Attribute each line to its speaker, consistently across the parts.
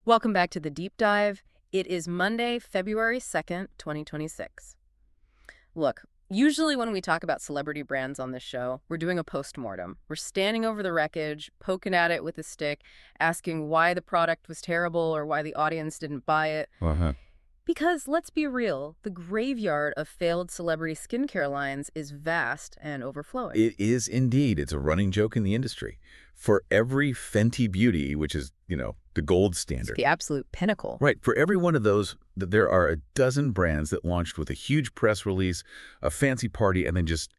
Speaker 1: Welcome back to the Deep Dive. It is Monday, February 2nd, 2026. Look, usually when we talk about celebrity brands on this show, we're doing a postmortem. We're standing over the wreckage, poking at it with a stick, asking why the product was terrible or why the audience didn't buy it. Because, let's be real, the graveyard of failed celebrity skincare lines is vast and overflowing.
Speaker 2: It is indeed. It's a running joke in the industry. For every Fenty Beauty, which is, the gold standard.
Speaker 1: It's the absolute pinnacle.
Speaker 2: Right. For every one of those, there are a dozen brands that launched with a huge press release, a fancy party, and then just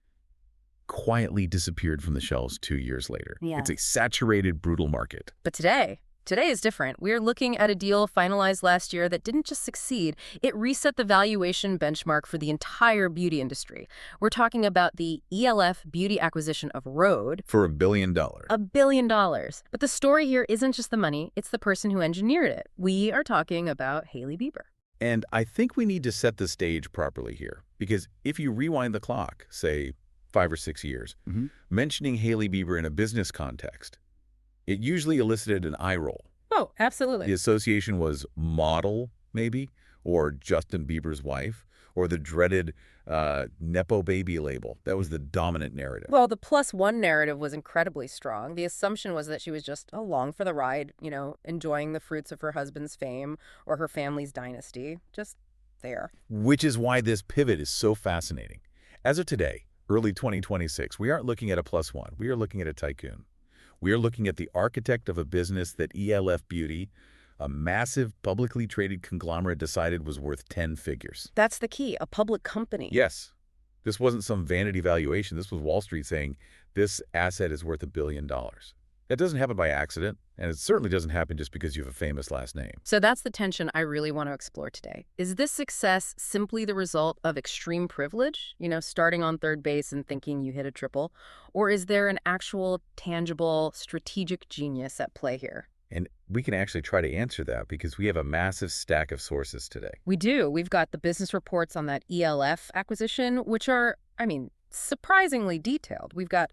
Speaker 2: quietly disappeared from the shelves 2 years later.
Speaker 1: Yeah.
Speaker 2: It's a saturated, brutal market.
Speaker 1: But today is different. We're looking at a deal finalized last year that didn't just succeed, it reset the valuation benchmark for the entire beauty industry. We're talking about the e.l.f. beauty acquisition of Rhode.
Speaker 2: For $1 billion.
Speaker 1: $1 billion. But the story here isn't just the money, it's the person who engineered it. We are talking about Hailey Bieber.
Speaker 2: And I think we need to set the stage properly here, because if you rewind the clock, say 5 or 6 years, mentioning Hailey Bieber in a business context, it usually elicited an eye roll.
Speaker 1: Oh, absolutely.
Speaker 2: The association was model, maybe, or Justin Bieber's wife, or the dreaded Nepo baby label. That was the dominant narrative.
Speaker 1: Well, the +1 narrative was incredibly strong. The assumption was that she was just along for the ride, enjoying the fruits of her husband's fame or her family's dynasty. Just there.
Speaker 2: Which is why this pivot is so fascinating. As of today, early 2026, we aren't looking at a +1. We are looking at a tycoon. We are looking at the architect of a business that e.l.f. Beauty, a massive publicly traded conglomerate, decided was worth 10 figures.
Speaker 1: That's the key, a public company.
Speaker 2: Yes. This wasn't some vanity valuation. This was Wall Street saying this asset is worth $1 billion. That doesn't happen by accident, and it certainly doesn't happen just because you have a famous last name.
Speaker 1: So that's the tension I really want to explore today. Is this success simply the result of extreme privilege, starting on third base and thinking you hit a triple? Or is there an actual, tangible, strategic genius at play here?
Speaker 2: And we can actually try to answer that because we have a massive stack of sources today.
Speaker 1: We do. We've got the business reports on that e.l.f. acquisition, which are, surprisingly detailed. We've got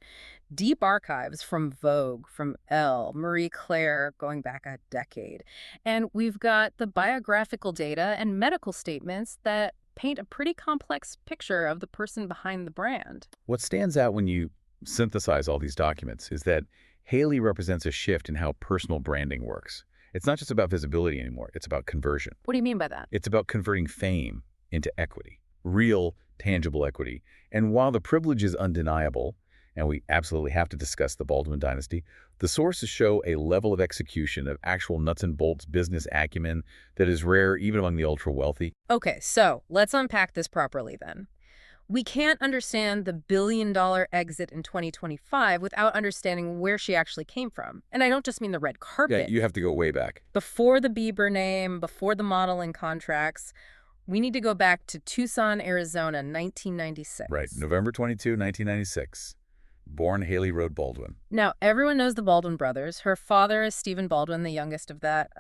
Speaker 1: deep archives from Vogue, from e.l.f., Marie Claire, going back a decade. And we've got the biographical data and medical statements that paint a pretty complex picture of the person behind the brand.
Speaker 2: What stands out when you synthesize all these documents is that Hailey represents a shift in how personal branding works. It's not just about visibility anymore. It's about conversion.
Speaker 1: What do you mean by that?
Speaker 2: It's about converting fame into equity, real, tangible equity. And while the privilege is undeniable, and we absolutely have to discuss the Baldwin dynasty, the sources show a level of execution of actual nuts and bolts business acumen that is rare even among the ultra-wealthy.
Speaker 1: Okay, so let's unpack this properly then. We can't understand the billion-dollar exit in 2025 without understanding where she actually came from. And I don't just mean the red carpet.
Speaker 2: Yeah, you have to go way back.
Speaker 1: Before the Bieber name, before the modeling contracts, we need to go back to Tucson, Arizona, 1996.
Speaker 2: Right, November 22, 1996. Born Hailey Rhode Baldwin.
Speaker 1: Now, everyone knows the Baldwin brothers. Her father is Stephen Baldwin, the youngest of that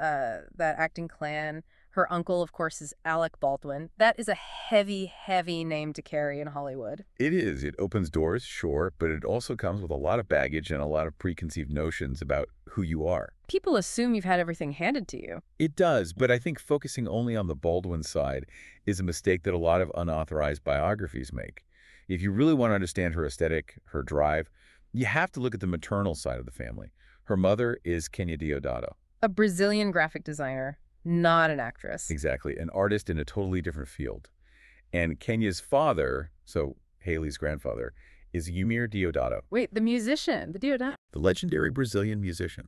Speaker 1: acting clan. Her uncle, of course, is Alec Baldwin. That is a heavy, heavy name to carry in Hollywood.
Speaker 2: It is. It opens doors, sure, but it also comes with a lot of baggage and a lot of preconceived notions about who you are.
Speaker 1: People assume you've had everything handed to you.
Speaker 2: It does, but I think focusing only on the Baldwin side is a mistake that a lot of unauthorized biographies make. If you really want to understand her aesthetic, her drive, you have to look at the maternal side of the family. Her mother is Kenya Deodato.
Speaker 1: A Brazilian graphic designer. Not an actress.
Speaker 2: Exactly. An artist in a totally different field. And Kenya's father, so Hailey's grandfather, is Yumir Deodato.
Speaker 1: Wait, the musician, the Deodato.
Speaker 2: The legendary Brazilian musician.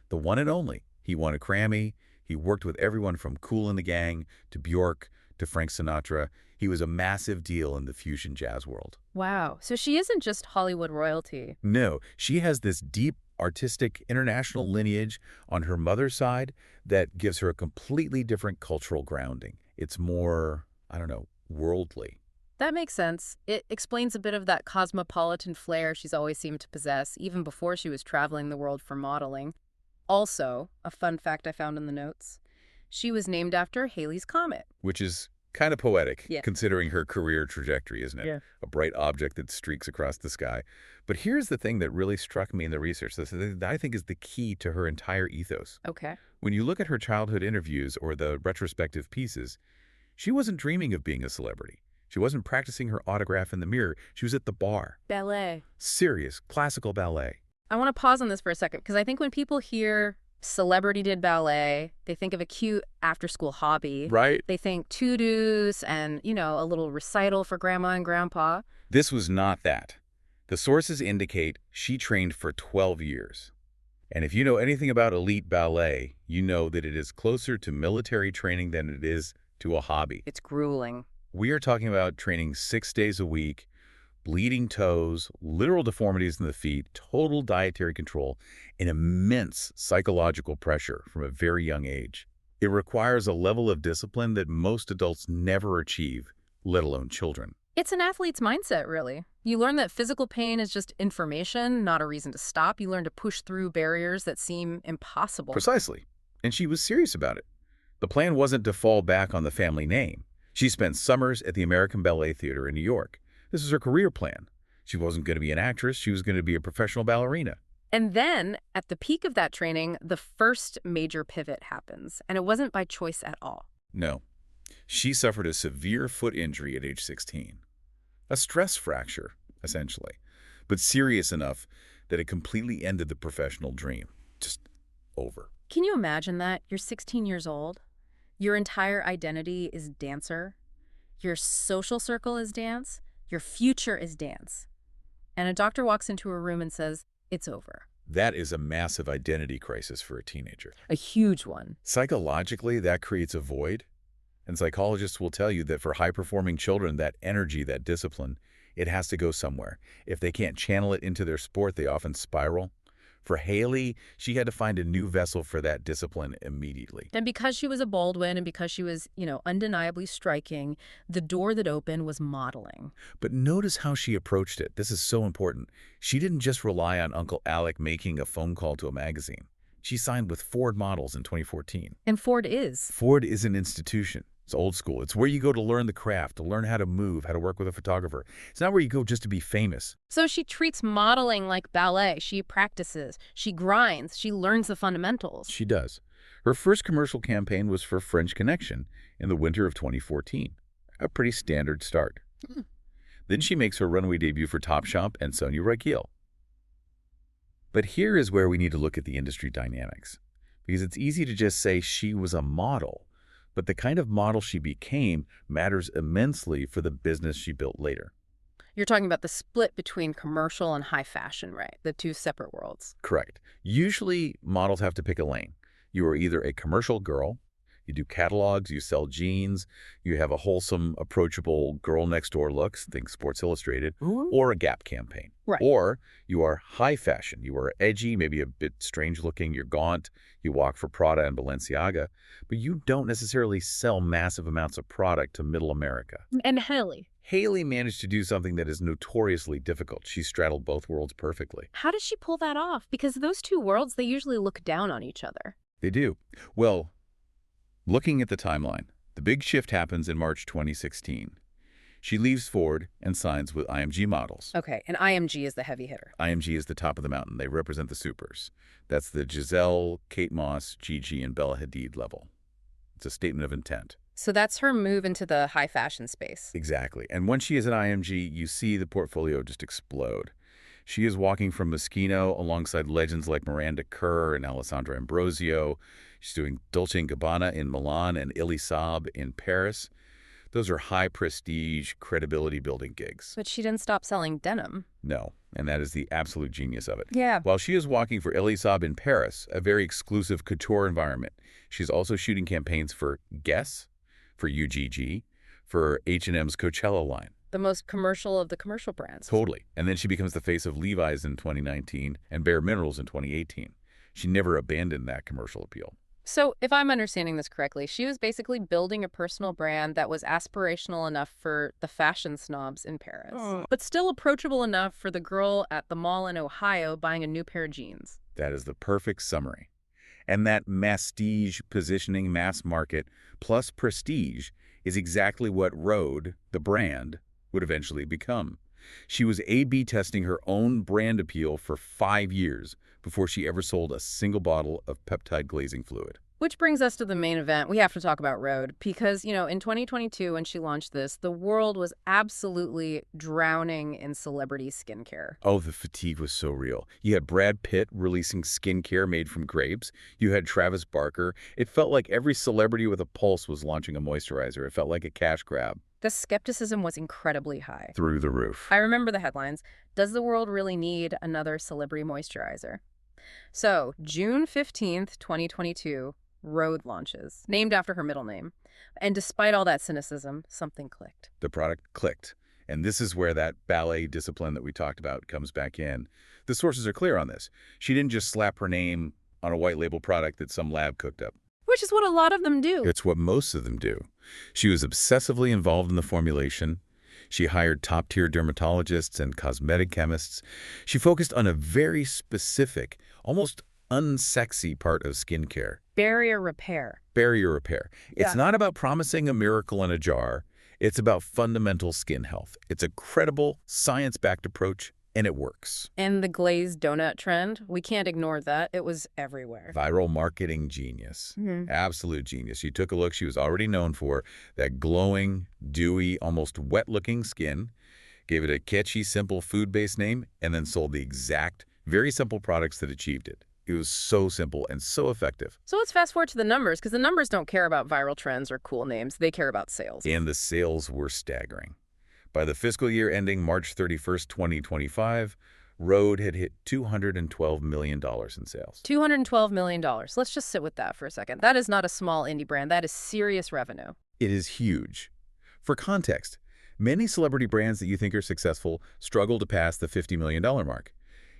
Speaker 2: The one and only. He won a Grammy. He worked with everyone from Kool and the Gang to Bjork to Frank Sinatra. He was a massive deal in the fusion jazz world.
Speaker 1: Wow. So she isn't just Hollywood royalty.
Speaker 2: No, she has this deep artistic international lineage on her mother's side that gives her a completely different cultural grounding. It's more, worldly.
Speaker 1: That makes sense. It explains a bit of that cosmopolitan flair she's always seemed to possess, even before she was traveling the world for modeling. Also, a fun fact I found in the notes, she was named after Halley's Comet.
Speaker 2: Which is Kind of poetic,
Speaker 1: Yeah.
Speaker 2: considering her career trajectory, isn't it?
Speaker 1: Yeah.
Speaker 2: A bright object that streaks across the sky. But here's the thing that really struck me in the research. This that I think is the key to her entire ethos.
Speaker 1: Okay.
Speaker 2: When you look at her childhood interviews or the retrospective pieces, she wasn't dreaming of being a celebrity. She wasn't practicing her autograph in the mirror. She was at the bar.
Speaker 1: Ballet.
Speaker 2: Serious, classical ballet.
Speaker 1: I want to pause on this for a second because I think when people hear celebrity did ballet, they think of a cute after-school hobby.
Speaker 2: Right?
Speaker 1: They think to-dos and, a little recital for grandma and grandpa.
Speaker 2: This was not that. The sources indicate she trained for 12 years. And if you know anything about elite ballet, you know that it is closer to military training than it is to a hobby.
Speaker 1: It's grueling.
Speaker 2: We are talking about training 6 days a week, bleeding toes, literal deformities in the feet, total dietary control, and immense psychological pressure from a very young age. It requires a level of discipline that most adults never achieve, let alone children.
Speaker 1: It's an athlete's mindset, really. You learn that physical pain is just information, not a reason to stop. You learn to push through barriers that seem impossible.
Speaker 2: Precisely. And she was serious about it. The plan wasn't to fall back on the family name. She spent summers at the American Ballet Theater in New York. This was her career plan. She wasn't going to be an actress. She was going to be a professional ballerina.
Speaker 1: And then, at the peak of that training, the first major pivot happens. And it wasn't by choice at all.
Speaker 2: No. She suffered a severe foot injury at age 16. A stress fracture, essentially, but serious enough that it completely ended the professional dream. Just over.
Speaker 1: Can you imagine that? You're 16 years old. Your entire identity is dancer. Your social circle is dance. Your future is dance. And a doctor walks into a room and says, it's over.
Speaker 2: That is a massive identity crisis for a teenager.
Speaker 1: A huge one.
Speaker 2: Psychologically, that creates a void. And psychologists will tell you that for high-performing children, that energy, that discipline, it has to go somewhere. If they can't channel it into their sport, they often spiral. For Hailey, she had to find a new vessel for that discipline immediately.
Speaker 1: And because she was a Baldwin and because she was, undeniably striking, the door that opened was modeling.
Speaker 2: But notice how she approached it. This is so important. She didn't just rely on Uncle Alec making a phone call to a magazine. She signed with Ford Models in 2014.
Speaker 1: And Ford is.
Speaker 2: Ford is an institution. It's old school. It's where you go to learn the craft, to learn how to move, how to work with a photographer. It's not where you go just to be famous.
Speaker 1: So she treats modeling like ballet. She practices, she grinds, she learns the fundamentals.
Speaker 2: She does. Her first commercial campaign was for French Connection in the winter of 2014. A pretty standard start. Then she makes her runway debut for Topshop and Sonia Rykiel. But here is where we need to look at the industry dynamics. Because it's easy to just say she was a model. But the kind of model she became matters immensely for the business she built later.
Speaker 1: You're talking about the split between commercial and high fashion, right? The two separate worlds.
Speaker 2: Correct. Usually, models have to pick a lane. You are either a commercial girl, you do catalogs, you sell jeans, you have a wholesome, approachable girl next door looks, think Sports Illustrated, or a Gap campaign.
Speaker 1: Right.
Speaker 2: Or you are high fashion. You are edgy, maybe a bit strange looking, you're gaunt, you walk for Prada and Balenciaga, but you don't necessarily sell massive amounts of product to middle America.
Speaker 1: And Hailey.
Speaker 2: Hailey managed to do something that is notoriously difficult. She straddled both worlds perfectly.
Speaker 1: How does she pull that off? Because those two worlds, they usually look down on each other.
Speaker 2: They do. Well, looking at the timeline, the big shift happens in March 2016. She leaves Ford and signs with IMG Models.
Speaker 1: Okay, and IMG is the heavy hitter.
Speaker 2: IMG is the top of the mountain. They represent the supers. That's the Giselle, Kate Moss, Gigi, and Bella Hadid level. It's a statement of intent.
Speaker 1: So that's her move into the high fashion space.
Speaker 2: Exactly. And when she is at IMG, you see the portfolio just explode. She is walking from Moschino alongside legends like Miranda Kerr and Alessandra Ambrosio. She's doing Dolce & Gabbana in Milan and e.l.f. in Paris. Those are high-prestige, credibility-building gigs.
Speaker 1: But she didn't stop selling denim.
Speaker 2: No, and that is the absolute genius of it.
Speaker 1: Yeah.
Speaker 2: While she is walking for e.l.f. in Paris, a very exclusive couture environment, she's also shooting campaigns for Guess, for UGG, for H&M's Coachella line.
Speaker 1: The most commercial of the commercial brands.
Speaker 2: Totally. And then she becomes the face of Levi's in 2019 and Bare Minerals in 2018. She never abandoned that commercial appeal.
Speaker 1: So if I'm understanding this correctly, she was basically building a personal brand that was aspirational enough for the fashion snobs in Paris, but still approachable enough for the girl at the mall in Ohio buying a new pair of jeans.
Speaker 2: That is the perfect summary. And that masstige positioning, mass market, plus prestige is exactly what Rhode, the brand, would eventually become. She was A/B testing her own brand appeal for 5 years before she ever sold a single bottle of peptide glazing fluid.
Speaker 1: Which brings us to the main event. We have to talk about Rhode because, in 2022 when she launched this, the world was absolutely drowning in celebrity skincare.
Speaker 2: Oh, the fatigue was so real. You had Brad Pitt releasing skincare made from grapes. You had Travis Barker. It felt like every celebrity with a pulse was launching a moisturizer. It felt like a cash grab.
Speaker 1: The skepticism was incredibly high.
Speaker 2: Through the roof.
Speaker 1: I remember the headlines. Does the world really need another celebrity moisturizer? So, June 15th, 2022, Rhode launches, named after her middle name. And despite all that cynicism, something clicked.
Speaker 2: The product clicked. And this is where that ballet discipline that we talked about comes back in. The sources are clear on this. She didn't just slap her name on a white label product that some lab cooked up.
Speaker 1: Which is what a lot of them do.
Speaker 2: It's what most of them do. She was obsessively involved in the formulation. She hired top-tier dermatologists and cosmetic chemists. She focused on a very specific, almost unsexy part of skincare.
Speaker 1: Barrier repair.
Speaker 2: Barrier repair. It's not about promising a miracle in a jar. It's about fundamental skin health. It's a credible, science-backed approach, and it works.
Speaker 1: And the glazed donut trend, we can't ignore that. It was everywhere.
Speaker 2: Viral marketing genius. Absolute genius. She took a look she was already known for, that glowing, dewy, almost wet-looking skin, gave it a catchy, simple food-based name, and then sold the exact, very simple products that achieved it. It was so simple and so effective.
Speaker 1: So let's fast forward to the numbers, because the numbers don't care about viral trends or cool names. They care about sales.
Speaker 2: And the sales were staggering. By the fiscal year ending March 31st, 2025, Rhode had hit $212 million in sales.
Speaker 1: $212 million. Let's just sit with that for a second. That is not a small indie brand. That is serious revenue.
Speaker 2: It is huge. For context, many celebrity brands that you think are successful struggle to pass the $50 million mark.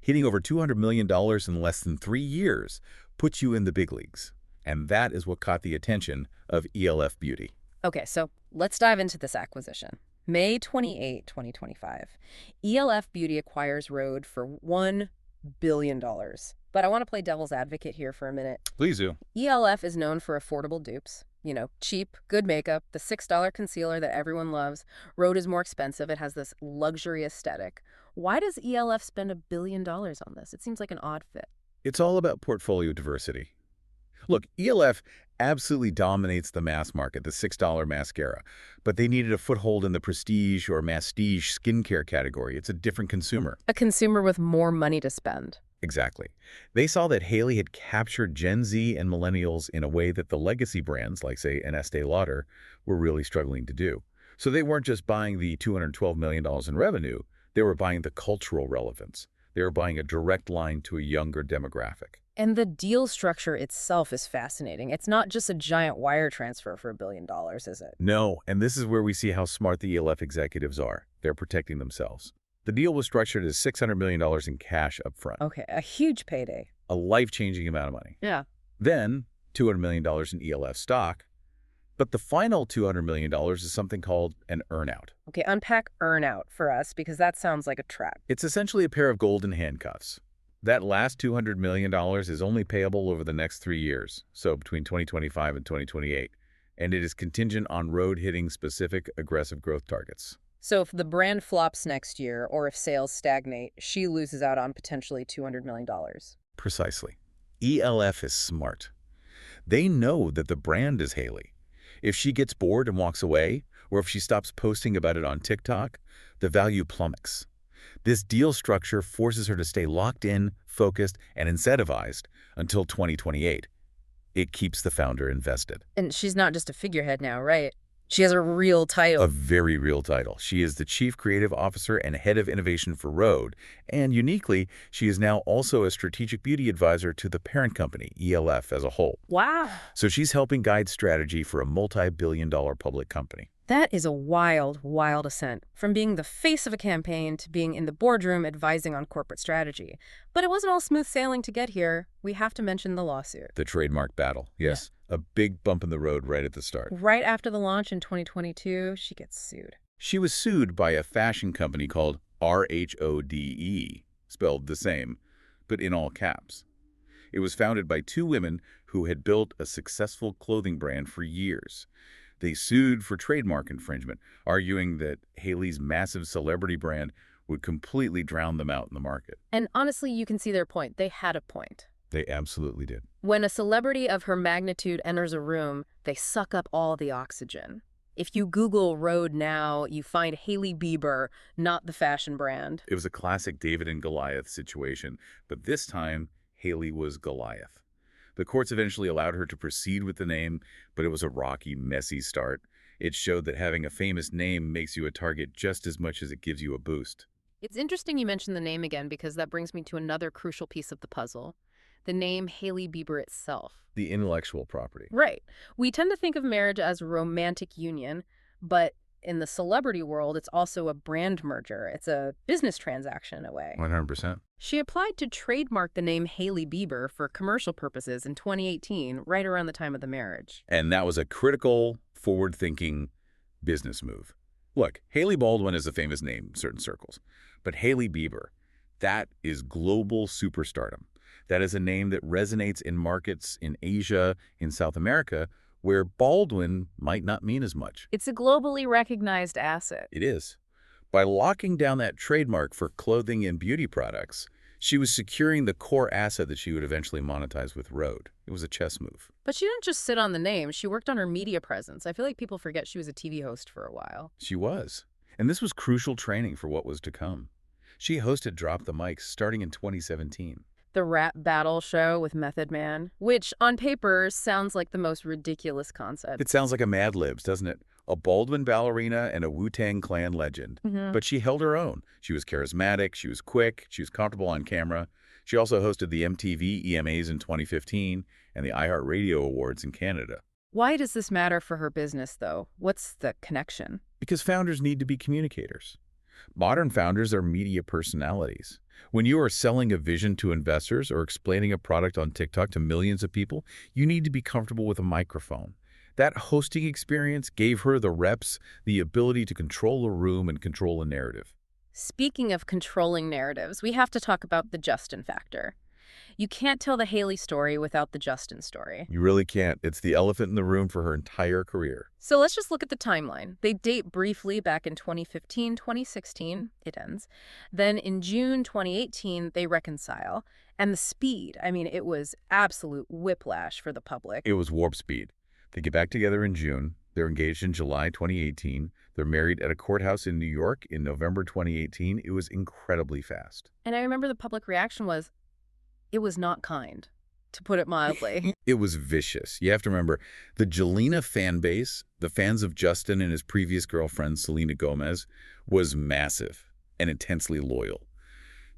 Speaker 2: Hitting over $200 million in less than 3 years puts you in the big leagues. And that is what caught the attention of e.l.f. Beauty.
Speaker 1: Okay, so let's dive into this acquisition. May 28, 2025. e.l.f. Beauty acquires Rhode for $1 billion. But I want to play devil's advocate here for a minute.
Speaker 2: Please do.
Speaker 1: e.l.f. is known for affordable dupes. Cheap, good makeup, the $6 concealer that everyone loves. Rhode is more expensive. It has this luxury aesthetic. Why does e.l.f. spend $1 billion on this? It seems like an odd fit.
Speaker 2: It's all about portfolio diversity. Look, e.l.f. absolutely dominates the mass market, the $6 mascara, but they needed a foothold in the prestige or masstige skincare category. It's a different consumer.
Speaker 1: A consumer with more money to spend.
Speaker 2: Exactly. They saw that Hailey had captured Gen Z and millennials in a way that the legacy brands, like, say, an Estee Lauder, were really struggling to do. So they weren't just buying the $212 million in revenue, they were buying the cultural relevance. They were buying a direct line to a younger demographic.
Speaker 1: And the deal structure itself is fascinating. It's not just a giant wire transfer for $1 billion, is it?
Speaker 2: No, and this is where we see how smart the e.l.f. executives are. They're protecting themselves. The deal was structured as $600 million in cash up front.
Speaker 1: Okay, a huge payday.
Speaker 2: A life-changing amount of money.
Speaker 1: Yeah.
Speaker 2: Then, $200 million in e.l.f. stock. But the final $200 million is something called an earnout.
Speaker 1: Okay, unpack earnout for us, because that sounds like a trap.
Speaker 2: It's essentially a pair of golden handcuffs. That last $200 million is only payable over the next 3 years, so between 2025 and 2028, and it is contingent on Rhode hitting specific aggressive growth targets.
Speaker 1: So if the brand flops next year, or if sales stagnate, she loses out on potentially $200 million.
Speaker 2: Precisely. e.l.f. is smart. They know that the brand is Hailey. If she gets bored and walks away, or if she stops posting about it on TikTok, the value plummets. This deal structure forces her to stay locked in, focused, and incentivized until 2028. It keeps the founder invested.
Speaker 1: And she's not just a figurehead now, right? She has a real title.
Speaker 2: A very real title. She is the Chief Creative Officer and Head of Innovation for Rhode, and uniquely, she is now also a strategic beauty advisor to the parent company, e.l.f. as a whole.
Speaker 1: Wow.
Speaker 2: So she's helping guide strategy for a multi-billion-dollar public company.
Speaker 1: That is a wild, wild ascent, from being the face of a campaign to being in the boardroom advising on corporate strategy. But it wasn't all smooth sailing to get here. We have to mention the lawsuit.
Speaker 2: The trademark battle, yes. Yeah. A big bump in the road right at the start.
Speaker 1: Right after the launch in 2022, she gets sued.
Speaker 2: She was sued by a fashion company called Rhode, spelled the same, but in all caps. It was founded by two women who had built a successful clothing brand for years. They sued for trademark infringement, arguing that Hailey's massive celebrity brand would completely drown them out in the market.
Speaker 1: And honestly, you can see their point. They had a point.
Speaker 2: They absolutely did.
Speaker 1: When a celebrity of her magnitude enters a room, they suck up all the oxygen. If you Google Rhode now, you find Hailey Bieber, not the fashion brand.
Speaker 2: It was a classic David and Goliath situation, but this time, Hailey was Goliath. The courts eventually allowed her to proceed with the name, but it was a rocky, messy start. It showed that having a famous name makes you a target just as much as it gives you a boost.
Speaker 1: It's interesting you mention the name again because that brings me to another crucial piece of the puzzle. The name Hailey Bieber itself.
Speaker 2: The intellectual property.
Speaker 1: Right. We tend to think of marriage as a romantic union, but in the celebrity world, it's also a brand merger. It's a business transaction in a way.
Speaker 2: 100%.
Speaker 1: She applied to trademark the name Hailey Bieber for commercial purposes in 2018, right around the time of the marriage.
Speaker 2: And that was a critical, forward-thinking business move. Look, Hailey Baldwin is a famous name in certain circles, but Hailey Bieber, that is global superstardom. That is a name that resonates in markets in Asia, in South America, where Baldwin might not mean as much.
Speaker 1: It's a globally recognized asset.
Speaker 2: It is. By locking down that trademark for clothing and beauty products, she was securing the core asset that she would eventually monetize with Rhode. It was a chess move.
Speaker 1: But she didn't just sit on the name. She worked on her media presence. I feel like people forget she was a TV host for a while.
Speaker 2: She was. And this was crucial training for what was to come. She hosted Drop the Mics starting in 2017.
Speaker 1: The rap battle show with Method Man, which on paper sounds like the most ridiculous concept.
Speaker 2: It sounds like a Mad Libs, doesn't it? A Baldwin ballerina and a Wu-Tang Clan legend. But she held her own. She was charismatic, she was quick, she was comfortable on camera. She also hosted the MTV EMAs in 2015 and the iHeartRadio Awards in Canada.
Speaker 1: Why does this matter for her business, though? What's the connection?
Speaker 2: Because founders need to be communicators. Modern founders are media personalities. When you are selling a vision to investors or explaining a product on TikTok to millions of people, you need to be comfortable with a microphone. That hosting experience gave her the reps, the ability to control a room and control a narrative.
Speaker 1: Speaking of controlling narratives, we have to talk about the Justin factor. You can't tell the Hailey story without the Justin story.
Speaker 2: You really can't. It's the elephant in the room for her entire career.
Speaker 1: So let's just look at the timeline. They date briefly back in 2015, 2016. It ends. Then in June 2018, they reconcile. And the speed, I mean, it was absolute whiplash for the public.
Speaker 2: It was warp speed. They get back together in June. They're engaged in July 2018. They're married at a courthouse in New York in November 2018. It was incredibly fast.
Speaker 1: And I remember the public reaction was, it was not kind, to put it mildly.
Speaker 2: It was vicious. You have to remember, the Jelena fan base, the fans of Justin and his previous girlfriend, Selena Gomez, was massive and intensely loyal.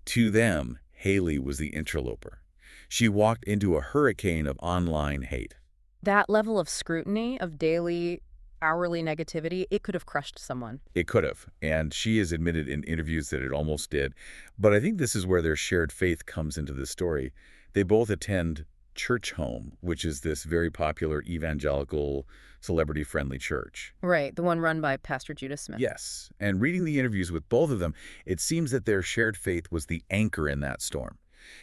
Speaker 2: To them, Hailey was the interloper. She walked into a hurricane of online hate.
Speaker 1: That level of scrutiny, of daily, hourly negativity, it could have crushed someone.
Speaker 2: It could have, and she has admitted in interviews that it almost did. But I think this is where their shared faith comes into the story. They both attend Church Home, which is this very popular evangelical, celebrity-friendly church.
Speaker 1: Right, the one run by Pastor Judah Smith.
Speaker 2: Yes, and reading the interviews with both of them, it seems that their shared faith was the anchor in that storm.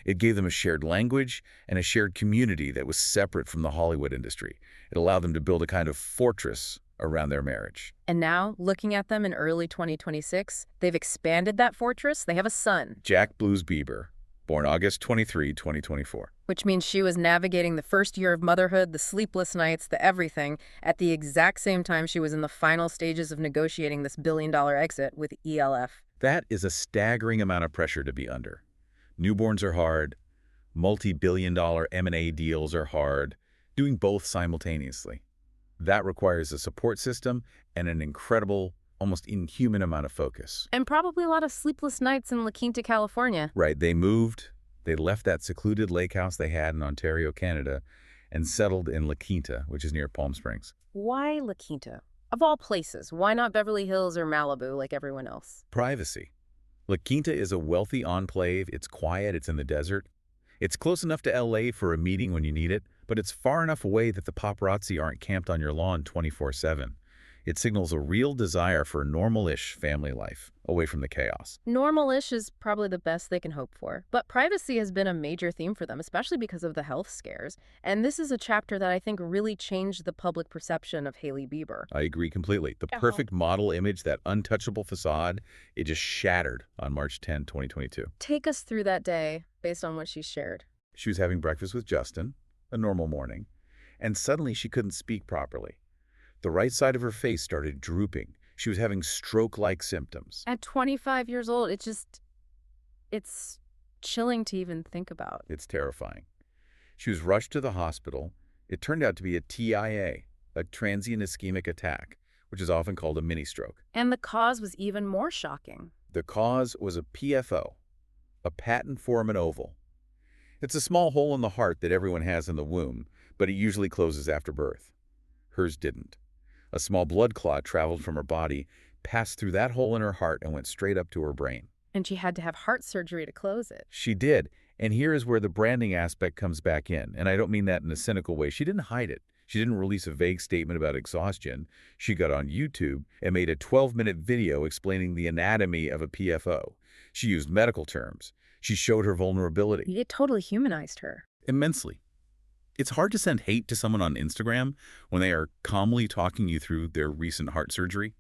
Speaker 2: It gave them a shared language and a shared community that was separate from the Hollywood industry. It allowed them to build a kind of fortress around their marriage.
Speaker 1: And now, looking at them in early 2026, they've expanded that fortress. They have a son.
Speaker 2: Jack Blues Bieber, born August 23, 2024.
Speaker 1: Which means she was navigating the first year of motherhood, the sleepless nights, the everything, at the exact same time she was in the final stages of negotiating this billion-dollar exit with e.l.f.
Speaker 2: That is a staggering amount of pressure to be under. Newborns are hard. Multi-billion-dollar M&A deals are hard. Doing both simultaneously. That requires a support system and an incredible, almost inhuman amount of focus.
Speaker 1: And probably a lot of sleepless nights in La Quinta, California.
Speaker 2: Right. They moved. They left that secluded lake house they had in Ontario, Canada, and settled in La Quinta, which is near Palm Springs.
Speaker 1: Why La Quinta? Of all places, why not Beverly Hills or Malibu like everyone else?
Speaker 2: Privacy. La Quinta is a wealthy enclave. It's quiet. It's in the desert. It's close enough to LA for a meeting when you need it, but it's far enough away that the paparazzi aren't camped on your lawn 24/7. It signals a real desire for a normal-ish family life, away from the chaos.
Speaker 1: Normal-ish is probably the best they can hope for. But privacy has been a major theme for them, especially because of the health scares. And this is a chapter that I think really changed the public perception of Hailey Bieber.
Speaker 2: I agree completely. The perfect model image, that untouchable facade, it just shattered on March 10, 2022.
Speaker 1: Take us through that day based on what she shared.
Speaker 2: She was having breakfast with Justin, a normal morning, and suddenly she couldn't speak properly. The right side of her face started drooping. She was having stroke-like symptoms.
Speaker 1: At 25 years old, it's chilling to even think about.
Speaker 2: It's terrifying. She was rushed to the hospital. It turned out to be a TIA, a transient ischemic attack, which is often called a mini-stroke.
Speaker 1: And the cause was even more shocking.
Speaker 2: The cause was a PFO, a patent foramen oval. It's a small hole in the heart that everyone has in the womb, but it usually closes after birth. Hers didn't. A small blood clot traveled from her body, passed through that hole in her heart, and went straight up to her brain.
Speaker 1: And she had to have heart surgery to close it.
Speaker 2: She did, and here is where the branding aspect comes back in, and I don't mean that in a cynical way. She didn't hide it. She didn't release a vague statement about exhaustion. She got on YouTube and made a 12-minute video explaining the anatomy of a PFO. She used medical terms. She showed her vulnerability.
Speaker 1: It totally humanized her.
Speaker 2: Immensely. It's hard to send hate to someone on Instagram when they are calmly talking you through their recent heart surgery.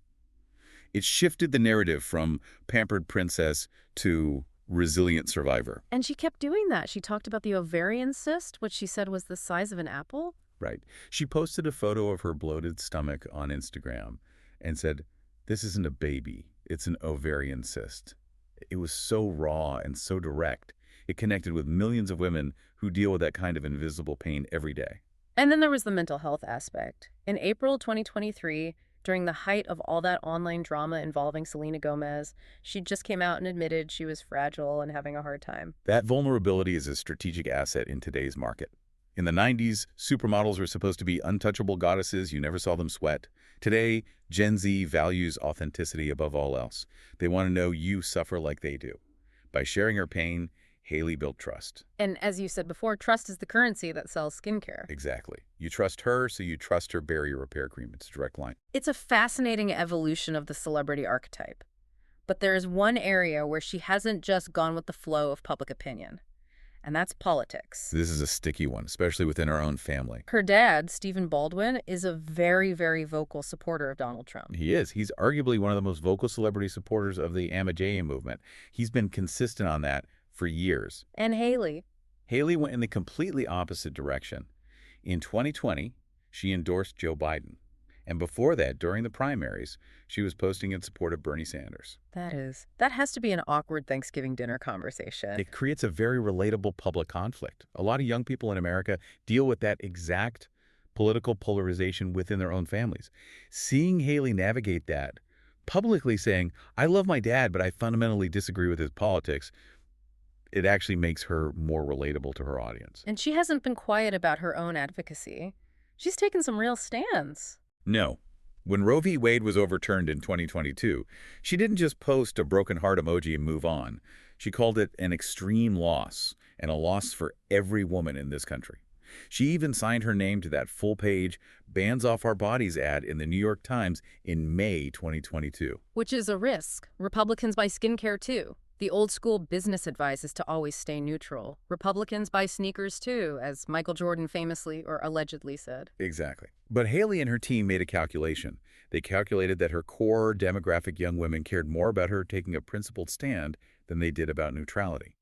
Speaker 2: It shifted the narrative from pampered princess to resilient survivor.
Speaker 1: And she kept doing that. She talked about the ovarian cyst, which she said was the size of an apple.
Speaker 2: Right. She posted a photo of her bloated stomach on Instagram and said, "This isn't a baby, it's an ovarian cyst." It was so raw and so direct. It connected with millions of women who deal with that kind of invisible pain every day.
Speaker 1: And then there was the mental health aspect. In April 2023, during the height of all that online drama involving Selena Gomez, she just came out and admitted she was fragile and having a hard time.
Speaker 2: That vulnerability is a strategic asset in today's market. In the 90s, supermodels were supposed to be untouchable goddesses. You never saw them sweat. Today, Gen Z values authenticity above all else. They want to know you suffer like they do. By sharing her pain, Hailey built trust.
Speaker 1: And as you said before, trust is the currency that sells skincare.
Speaker 2: Exactly. You trust her, so you trust her barrier repair cream. It's a direct line.
Speaker 1: It's a fascinating evolution of the celebrity archetype. But there is one area where she hasn't just gone with the flow of public opinion, and that's politics.
Speaker 2: This is a sticky one, especially within our own family.
Speaker 1: Her dad, Stephen Baldwin, is a very, very vocal supporter of Donald Trump.
Speaker 2: He is. He's arguably one of the most vocal celebrity supporters of the Amadeus movement. He's been consistent on that for years.
Speaker 1: And Hailey.
Speaker 2: Hailey went in the completely opposite direction. In 2020, she endorsed Joe Biden. And before that, during the primaries, she was posting in support of Bernie Sanders.
Speaker 1: That has to be an awkward Thanksgiving dinner conversation.
Speaker 2: It creates a very relatable public conflict. A lot of young people in America deal with that exact political polarization within their own families. Seeing Hailey navigate that, publicly saying, "I love my dad, but I fundamentally disagree with his politics," it actually makes her more relatable to her audience.
Speaker 1: And she hasn't been quiet about her own advocacy. She's taken some real stands.
Speaker 2: No. When Roe v. Wade was overturned in 2022, she didn't just post a broken heart emoji and move on. She called it an extreme loss, and a loss for every woman in this country. She even signed her name to that full-page "Bands Off Our Bodies" ad in the New York Times in May 2022.
Speaker 1: Which is a risk. Republicans buy skincare, too. The old-school business advice is to always stay neutral. Republicans buy sneakers, too, as Michael Jordan famously or allegedly said.
Speaker 2: Exactly. But Hailey and her team made a calculation. They calculated that her core demographic young women cared more about her taking a principled stand than they did about neutrality.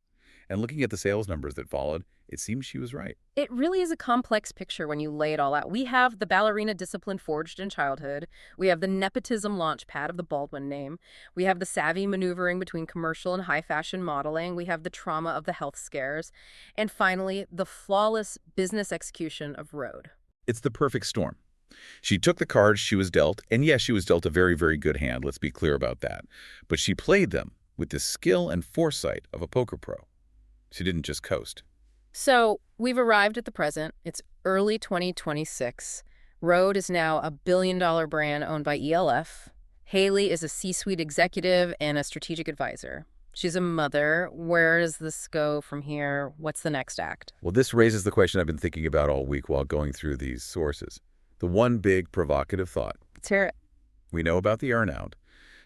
Speaker 2: And looking at the sales numbers that followed, it seems she was right.
Speaker 1: It really is a complex picture when you lay it all out. We have the ballerina discipline forged in childhood. We have the nepotism launch pad of the Baldwin name. We have the savvy maneuvering between commercial and high fashion modeling. We have the trauma of the health scares. And finally, the flawless business execution of Rhode.
Speaker 2: It's the perfect storm. She took the cards she was dealt, and yes, she was dealt a very, very good hand. Let's be clear about that. But she played them with the skill and foresight of a poker pro. She didn't just coast.
Speaker 1: So we've arrived at the present. It's early 2026. Rhode is now a billion-dollar brand owned by e.l.f. Hailey is a C-suite executive and a strategic advisor. She's a mother. Where does this go from here? What's the next act?
Speaker 2: Well, this raises the question I've been thinking about all week while going through these sources. The one big provocative thought.
Speaker 1: Let's hear it.
Speaker 2: We know about the earnout.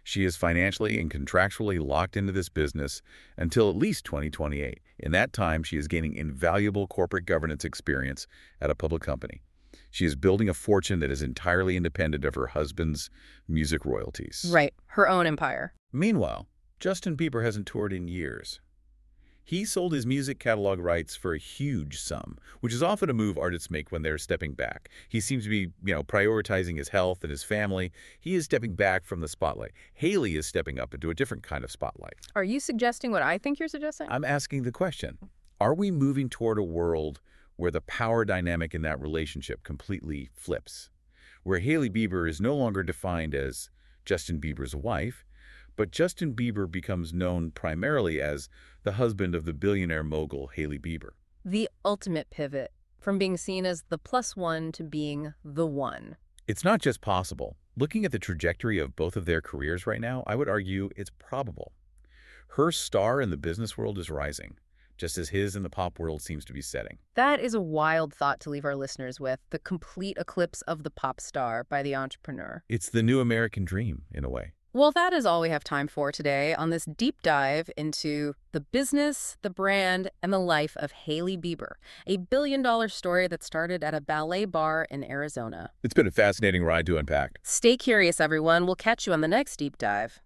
Speaker 2: She is financially and contractually locked into this business until at least 2028. In that time, she is gaining invaluable corporate governance experience at a public company. She is building a fortune that is entirely independent of her husband's music royalties.
Speaker 1: Right, her own empire.
Speaker 2: Meanwhile, Justin Bieber hasn't toured in years. He sold his music catalog rights for a huge sum, which is often a move artists make when they're stepping back. He seems to be, prioritizing his health and his family. He is stepping back from the spotlight. Hailey is stepping up into a different kind of spotlight.
Speaker 1: Are you suggesting what I think you're suggesting?
Speaker 2: I'm asking the question, are we moving toward a world where the power dynamic in that relationship completely flips? Where Hailey Bieber is no longer defined as Justin Bieber's wife, but Justin Bieber becomes known primarily as the husband of the billionaire mogul Hailey Bieber.
Speaker 1: The ultimate pivot, from being seen as the plus one to being the one.
Speaker 2: It's not just possible. Looking at the trajectory of both of their careers right now, I would argue it's probable. Her star in the business world is rising, just as his in the pop world seems to be setting.
Speaker 1: That is a wild thought to leave our listeners with, the complete eclipse of the pop star by the entrepreneur.
Speaker 2: It's the new American dream, in a way.
Speaker 1: Well, that is all we have time for today on this deep dive into the business, the brand, and the life of Hailey Bieber, a billion-dollar story that started at a ballet bar in Arizona.
Speaker 2: It's been a fascinating ride to unpack.
Speaker 1: Stay curious, everyone. We'll catch you on the next deep dive.